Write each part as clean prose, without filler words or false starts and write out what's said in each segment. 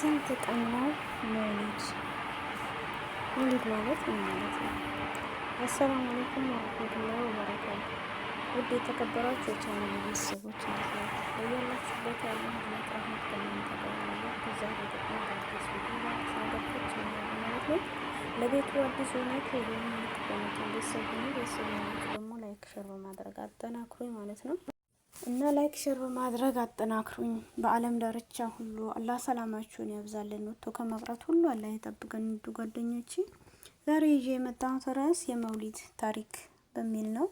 በስንት ቀን ነው መውሊድ? መውሊድ ማለት ምን ማለት ነው? አሰላሙ አለይኩም ወራህመቱላሂ ወበረካቱ። ውድ የተከበራችሁ የቻናል ቤተሰቦች በያላችሁበት ያለ ህዝነት ረህመት ከእናንተ ጋር ይሁን። ከዛሬ ደግሞ በአዲስ ቪዲዮ ሳደርኩት ማለት ነው። ለቤቱ አዲስ ሆናችሁ የምትቆሙትን ቤተሰብ ደግሞ ላይክ ሸር በማድረግ አጠናክሩኝ ማለት ነው። እና ላይክ ሼር በማድረግ አጠናክሩኝ። በአለም ዳርቻ ሁሉ አላህ ሰላማችሁን ያብዛልን፣ ወጥቶ ከመቅረት ሁሉ አላህ ይጠብቀን። ውድ ጓደኞቼ ዛሬ ይዤ የመጣሁት ርዕስ የመውሊድ ታሪክ በሚል ነው።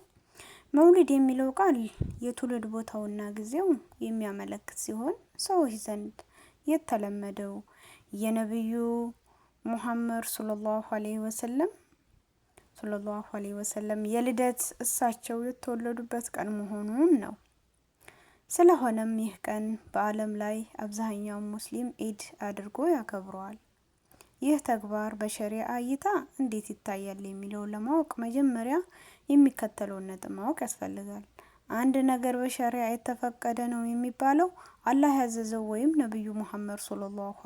መውሊድ የሚለው ቃል የትውልድ ቦታውና ጊዜው የሚያመለክት ሲሆን ሰዎች ዘንድ የተለመደው የነብዩ ሙሐመድ ሰለላሁ ዐለይሂ ወሰለም የልደት እሳቸው የተወለዱበት ቀን መሆኑን ነው። ስለሆነም ይህ ቀን በአለም ላይ አብዛኛው ሙስሊም ኢድ አድርጎ ያከብረዋል። ይህ ተግባር በሸሪዓ እይታ እንዴት ይታያል የሚለውን ለማወቅ መጀመሪያ የሚከተለውን ነጥብ ማወቅ ያስፈልጋል። አንድ ነገር በሸሪዓ የተፈቀደ ነው የሚባለው አላህ ያዘዘው ወይም ነብዩ መሐመድ ሰለላሁ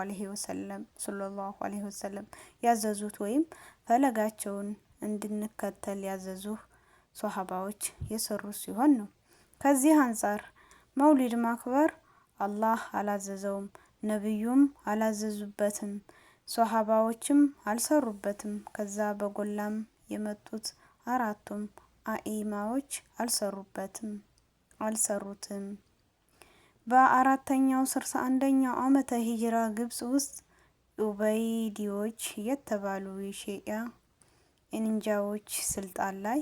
ዐለይሂ ወሰለም ያዘዙት ወይም ፈለጋቸውን እንድንከተል ያዘዙህ ሷሃባዎች የሰሩት ሲሆን ነው። ከዚህ አንፃር መውሊድ ማክበር አላህ አላዘዘውም፣ ነብዩም አላዘዙበትም፣ ሷሃባዎችም አልሰሩበትም። ከዛ በጎላም የመጡት አራቱም አኢማዎች አልሰሩትም። በ4ኛው 61ኛው ዓመተ ሂጅራ ግብጽ ውስጥ ኡበይዲዎች የተባሉ የሺዓ እንጃዎች ስልጣን ላይ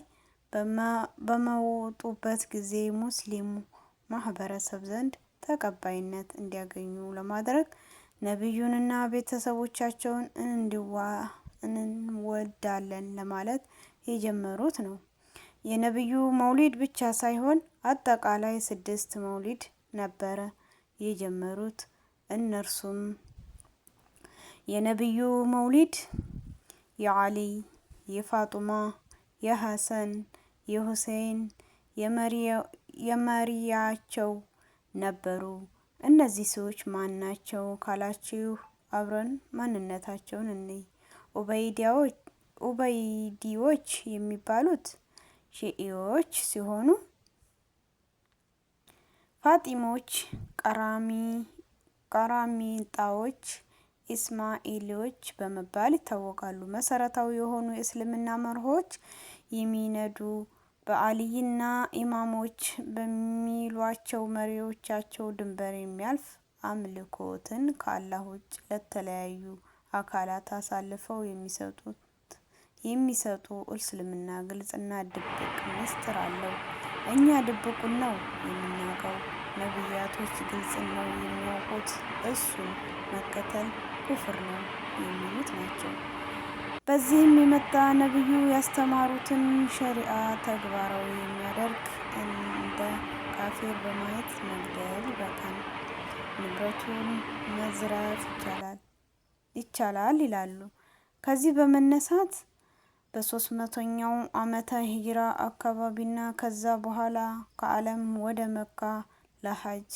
በመወጡበት ጊዜ ሙስሊሙ ማህበረሰብ ዘንድ ተቀባይነት እንዲያገኙ ለማድረግ ነብዩንና ቤተሰቦቻቸውን እንወዳለን ለማለት የጀመሩት ነው። የነብዩ መውሊድ ብቻ ሳይሆን አጠቃላይ 6 መውሊድ ነበረ የጀመሩት። እነርሱም የነብዩ መውሊድ፣ የዓሊ፣ የፋጡማ፣ የሐሰን፣ የሁሴን፣ የመሪያቸው ነበሩ። እነዚህ ሰዎች ማን ናቸው ካላችሁ አብረን ማንነታቸውን እንይ። ኡበይዲዎች የሚባሉት ሺኢዎች ሲሆኑ ፋጢሞች፣ ቀራሚጣዎች፣ ኢስማኤሎች በመባል ይታወቃሉ። መሰረታዊ የሆኑ የእስልምና መርሆች የሚነዱ በአልይና ኢማሞች በሚሏቸው መሪዎቻቸው ድንበር የሚያልፍ አምልኮትን ከአላህ ውጭ ለተለያዩ አካላት አሳልፈው የሚሰጡ እስልምና ግልጽና ድብቅ ምስጢር አለው። እኛ ድብቁን ነው የምናውቀው፣ ነብያቶች ግልጽ ነው የሚያውቁት፣ እሱን መከተል ኩፍር ነው የሚሉት ናቸው። በዚህም የመጣ ነብዩ ያስተማሩትን ሸሪዓ ተግባራዊ የሚያደርግ እንደ ካፊር በማየት መግደል ይበቃል፣ ንብረቱን መዝረፍ ይቻላል ይላሉ። ከዚህ በመነሳት በ300ኛው ዓመተ ሂጅራ አካባቢና ከዛ በኋላ ከዓለም ወደ መካ ለሐጅ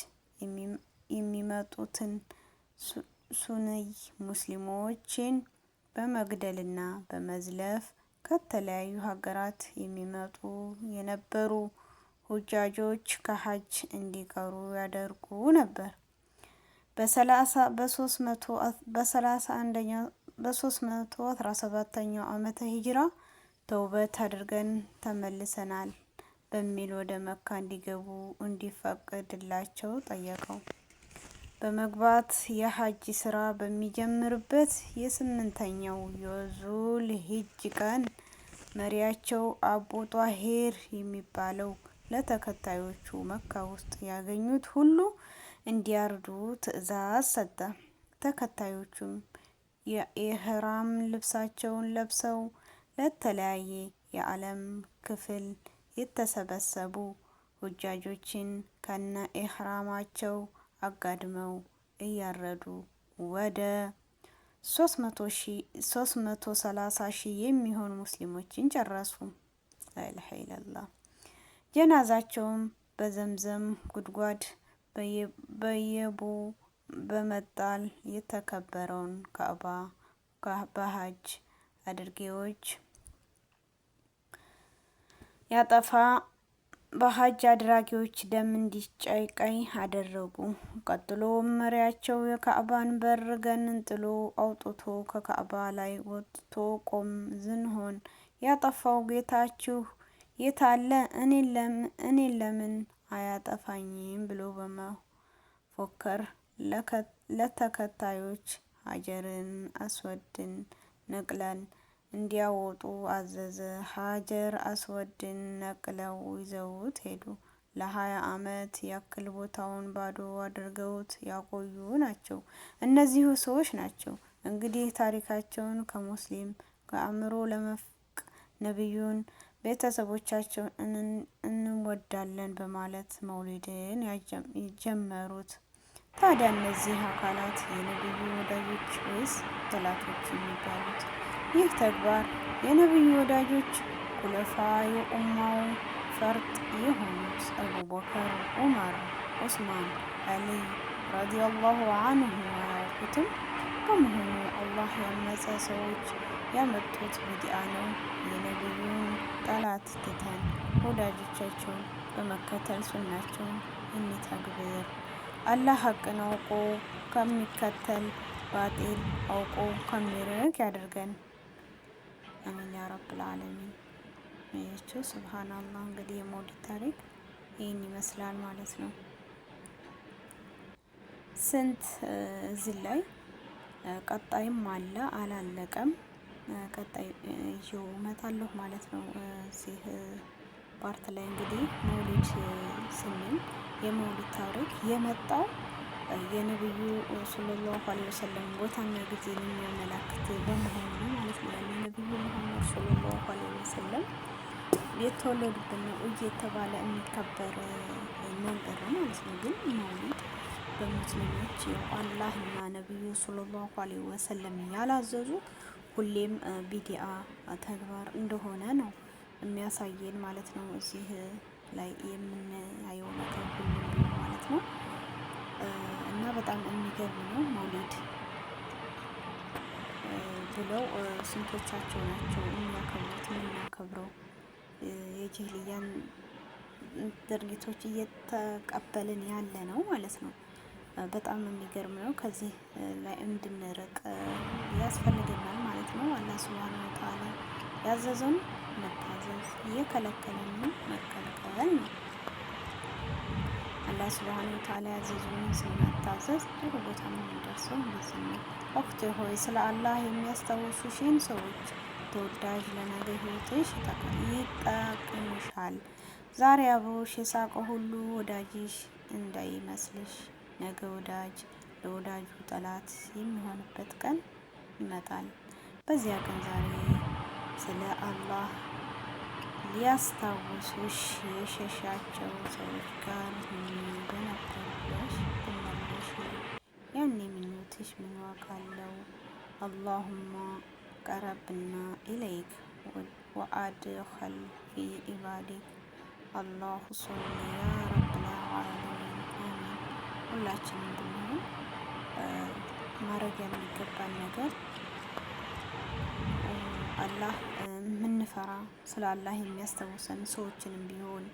የሚመጡትን ሱነይ ሙስሊሞችን በመግደልና በመዝለፍ ከተለያዩ ሀገራት የሚመጡ የነበሩ ሁጃጆች ከሐጅ እንዲቀሩ ያደርጉ ነበር። በ317ኛው ዓመተ ሂጅራ ተውበት አድርገን ተመልሰናል በሚል ወደ መካ እንዲገቡ እንዲፈቀድላቸው ጠየቀው። በመግባት የሐጅ ስራ በሚጀምርበት የ8ኛው የዙል ሂጅ ቀን መሪያቸው አቡ ጧሂር የሚባለው ለተከታዮቹ መካ ውስጥ ያገኙት ሁሉ እንዲያርዱ ትዕዛዝ ሰጠ። ተከታዮቹም የኢህራም ልብሳቸውን ለብሰው ለተለያየ የዓለም ክፍል የተሰበሰቡ ሁጃጆችን ከነ ኢህራማቸው አጋድመው እያረዱ ወደ 330 ሺህ የሚሆኑ ሙስሊሞችን ጨረሱ። ላኢላሀ ኢለላህ። ጀናዛቸውም በዘምዘም ጉድጓድ በመጣል የተከበረውን ካዕባ በሀጅ አድርጌዎች ያጠፋ በሀጅ አድራጊዎች ደም እንዲጨቀይ አደረጉ። ቀጥሎ መሪያቸው የካዕባን በር ገንጥሎ አውጥቶ ከካዕባ ላይ ወጥቶ ቆም ዝንሆን ያጠፋው ጌታችሁ የታለ? እኔን ለምን አያጠፋኝም? ብሎ በመፎከር ለተከታዮች ሀጀርን አስወድን ነቅለን እንዲያወጡ አዘዘ። ሀጀር አስወድን ነቅለው ይዘውት ሄዱ። ለ20 ዓመት ያክል ቦታውን ባዶ አድርገውት ያቆዩ ናቸው። እነዚሁ ሰዎች ናቸው እንግዲህ ታሪካቸውን ከሙስሊም ከአእምሮ ለመፍቅ ነቢዩን ቤተሰቦቻቸውን እንወዳለን በማለት መውሊድን የጀመሩት። ታዲያ እነዚህ አካላት የነቢዩ ወዳጆች ወይስ ጠላቶች የሚባሉት? ይህ ተግባር የነቢዩ ወዳጆች ኩለፋ የኡማው ፈርጥ የሆኑት አቡበከር፣ ዑመር፣ ዑስማን፣ አሊይ ረዲየላሁ አንሁ አያውቁትም። በመሆኑ አላህ ያመፀ ሰዎች ያመጡት ቢድዓ ነው። የነቢዩን ጠላት ትተን ወዳጆቻቸውን በመከተል ሱናቸውን እንተግብር። አላህ ሀቅን አውቆ ከሚከተል ባጢል አውቆ ከሚርቅ ያደርገን። አሚን ያ ረብል ዓለሚን። ያቸው ሱብሃንአላህ። እንግዲህ የመውሊድ ታሪክ ይህን ይመስላል ማለት ነው። ስንት እዚህ ላይ ቀጣይም አለ አላለቀም። ቀጣይ ይዤው እመጣለሁ ማለት ነው። እዚህ ፓርት ላይ እንግዲህ መውሊድ ስንል የመውሊድ ታሪክ የመጣው የነብዩ ሰለላሁ ዐለይሂ ወሰለም ቦታና ጊዜ የሚያመላክት በመሆኑ ማለት ነው። የነብዩ መሐመድ ሰለላሁ ዐለይሂ ወሰለም የተወለዱበት ነው እየተባለ የሚከበር ነገር ማለት ነው። ግን መውሊድ በሙስሊሞች አላህና ነብዩ ሰለላሁ ዐለይሂ ወሰለም ያላዘዙ ሁሌም ቢዲአ ተግባር እንደሆነ ነው የሚያሳየን ማለት ነው። እዚህ ላይ የምናየው ነገር ሁሉ ማለት ነው። እና በጣም የሚገርም ነው። መውሊድ ብለው ስንቶቻቸው ናቸው የሚያከብሩት የምናከብረው? የጅህልያን ድርጊቶች እየተቀበልን ያለ ነው ማለት ነው። በጣም የሚገርም ነው። ከዚህ ላይ እንድንርቅ ያስፈልገናል ማለት ነው። አላህ ሱብሃነሁ ወተዓላ ያዘዘን መታዘዝ፣ የከለከለን መከልከል ነው። አላህ ሱብሃነሁ ወተዓላ ያዘዘውን ስንታዘዝ ጥሩ ቦታ ነው የምንደርሰው። እንደዚህ ነው። ወቅት ሆይ ስለ አላህ የሚያስታውሱሽን ሰዎች ተወዳጅ ለነገ ህይወትሽ ይጠቅምሻል። ዛሬ አብሮሽ የሳቀ ሁሉ ወዳጅሽ እንዳይመስልሽ። ነገ ወዳጅ ለወዳጁ ጠላት የሚሆንበት ቀን ይመጣል። በዚያ ቀን ዛሬ ስለ አላህ ሊያስታውሱሽ የሸሻቸው ሰዎች ጋር በነበርሽ ትመለሽ። ያኔ ምኞትሽ ምን ዋጋ አለው? አላሁማ ቀረብና ኢለይክ ወአድኸል ፊ ኢባዲክ። አላሁ ሶሊ ያ ረብል ዓለሚን። አሚን። ሁላችንም ብንሆን ማድረግ የሚገባን ነገር አላህ የምንፈራ ስለ አላህ የሚያስታውሰን ሰዎችንም ቢሆን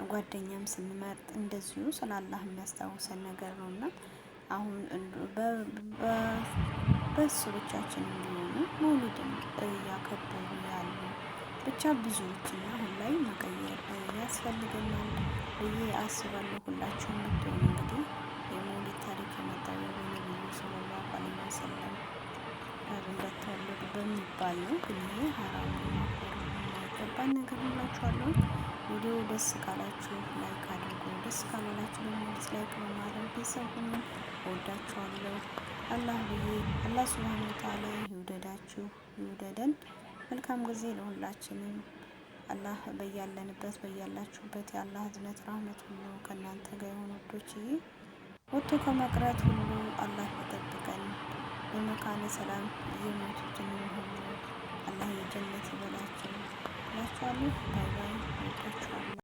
ጓደኛም ስንመርጥ እንደዚሁ ስለ አላህ የሚያስታውሰን ነገር ነው እና አሁን በሰዎቻችንም ቢሆኑ መውሊድን እያከበሩ ያሉ ብቻ ብዙዎችና አሁን ላይ መቀየር ያስፈልገናል ብዬ አስባለሁ። ሁላችሁም ብትሆኑ እንግዲህ የመውሊድ ታሪክ የመጣው የነብዩ ሰለላሁ ዐለይሂ ወሰለም እንደተወለዱ በሚባል ነው። ግን ይሄ ሀራም ማክበር የማይገባን ነገር ብላችኋለሁ። ቪዲዮ ደስ ካላችሁ ላይክ አድርጉ። ደስ ካላላችሁ ደግሞ ዲስላይክ በማድረግ ቤተሰብ ሁኑ። እወዳችኋለሁ። አላህ ሱብሃነሁ ወተዓላ ይውደዳችሁ ይውደደን። መልካም ጊዜ ለሁላችንም። አላህ በያለንበት በያላችሁበት የአላህ እዝነት ራህመት ሁሉ ከእናንተ ጋር የሆኑ ወዶችዬ ወጥቶ ከመቅረት ሁሉ አላህ ይጠብቀን። በመካነ ሰላም የሞቱትን ሁሉ አላህ የጀነት ይበላቸው እላችኋለሁ። ባይ ባይ።